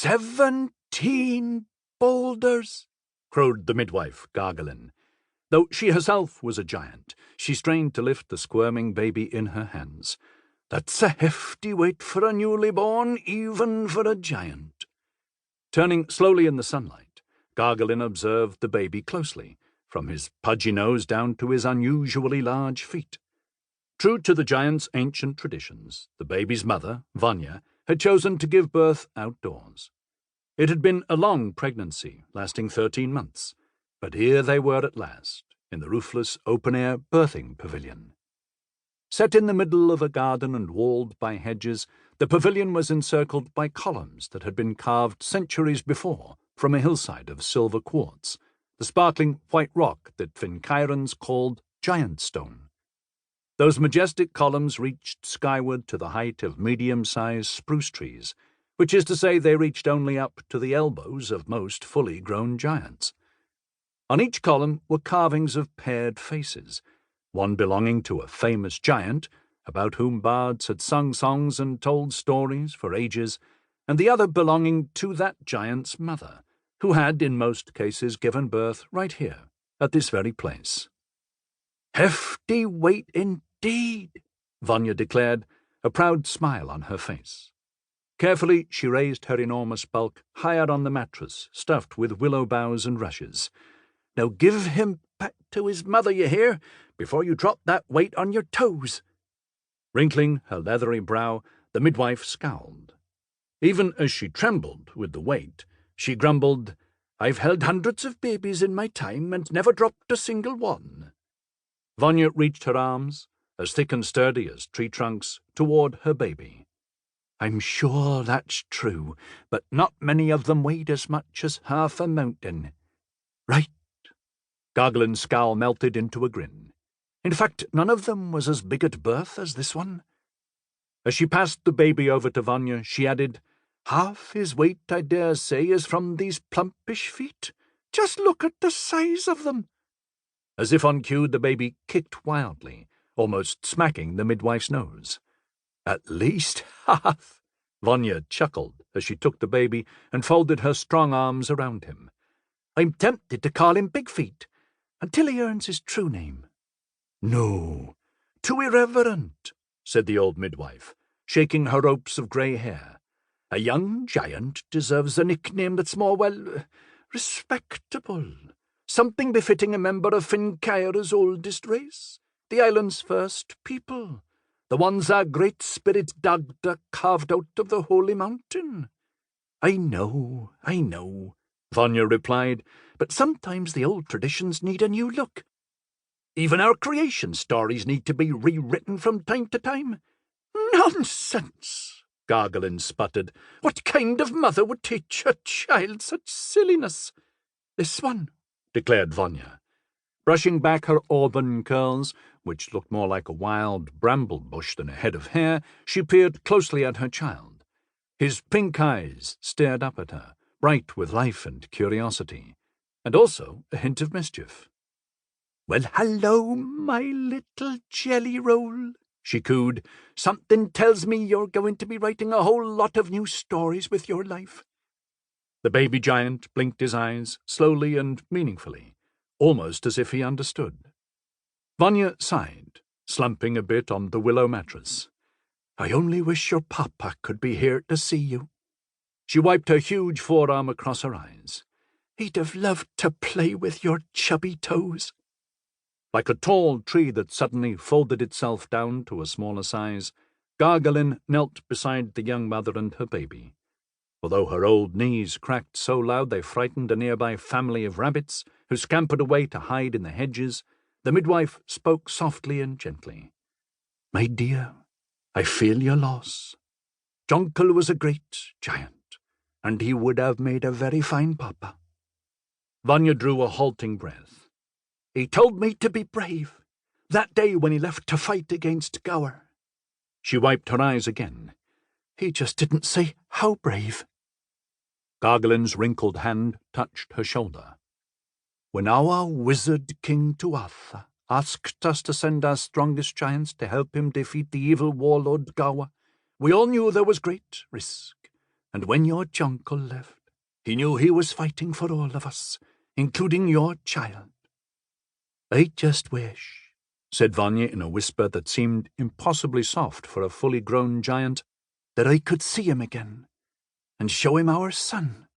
17 boulders, crowed the midwife, gargling. Though she herself was a giant, she strained to lift the squirming baby in her hands. That's a hefty weight for a newly born, even for a giant. Turning slowly in the sunlight, Gargling observed the baby closely, from his pudgy nose down to his unusually large feet. True to the giant's ancient traditions, the baby's mother, Vanya, had chosen to give birth outdoors. It had been a long pregnancy, lasting 13 months, but here they were at last, in the roofless, open-air birthing pavilion. Set in the middle of a garden and walled by hedges, the pavilion was encircled by columns that had been carved centuries before from a hillside of silver quartz, the sparkling white rock that Fincayrans called giant stone. Those majestic columns reached skyward to the height of medium-sized spruce trees, which is to say they reached only up to the elbows of most fully grown giants. On each column were carvings of paired faces, one belonging to a famous giant, about whom bards had sung songs and told stories for ages, and the other belonging to that giant's mother, who had in most cases given birth right here, at this very place. "Hefty weight indeed," Vanya declared, a proud smile on her face. Carefully she raised her enormous bulk higher on the mattress, stuffed with willow boughs and rushes. "Now give him back to his mother, you hear, before you drop that weight on your toes." Wrinkling her leathery brow, the midwife scowled. Even as she trembled with the weight, she grumbled, "I've held hundreds of babies in my time and never dropped a single one." Vanya reached her arms, as thick and sturdy as tree trunks, toward her baby. "I'm sure that's true, but not many of them weighed as much as half a mountain." "Right." Garglin's scowl melted into a grin. "In fact, none of them was as big at birth as this one." As she passed the baby over to Vanya, she added, "Half his weight, I dare say, is from these plumpish feet. Just look at the size of them." As if on cue, the baby kicked wildly, almost smacking the midwife's nose. "At least half," Vanya chuckled as she took the baby and folded her strong arms around him. "I'm tempted to call him Big Feet, until he earns his true name." "No, too irreverent," said the old midwife, shaking her ropes of grey hair. "A young giant deserves a nickname that's more, well, respectable. Something befitting a member of Fincayra's oldest race, the island's first people, the ones our great spirit Dagda carved out of the holy mountain." I know," Vanya replied, "but sometimes the old traditions need a new look. Even our creation stories need to be rewritten from time to time." "Nonsense," Gargling sputtered. "What kind of mother would teach her child such silliness?" "This one," declared Vanya. Brushing back her auburn curls, which looked more like a wild bramble bush than a head of hair, she peered closely at her child. His pink eyes stared up at her, bright with life and curiosity, and also a hint of mischief. "Well, hello, my little jelly roll," she cooed. "Something tells me you're going to be writing a whole lot of new stories with your life." The baby giant blinked his eyes, slowly and meaningfully, almost as if he understood. Vanya sighed, slumping a bit on the willow mattress. "I only wish your papa could be here to see you." She wiped her huge forearm across her eyes. "He'd have loved to play with your chubby toes." Like a tall tree that suddenly folded itself down to a smaller size, Gargling knelt beside the young mother and her baby. Although her old knees cracked so loud they frightened a nearby family of rabbits, who scampered away to hide in the hedges, the midwife spoke softly and gently. "My dear, I feel your loss. Jonkel was a great giant, and he would have made a very fine papa." Vanya drew a halting breath. "He told me to be brave, that day when he left to fight against Gower." She wiped her eyes again. "He just didn't say how brave." Gargling's wrinkled hand touched her shoulder. "When our wizard King Tuatha asked us to send our strongest giants to help him defeat the evil warlord Gower, we all knew there was great risk, and when your juncle left, he knew he was fighting for all of us, including your child. I just wish," said Vanya in a whisper that seemed impossibly soft for a fully grown giant, "that I could see him again, and show him our son,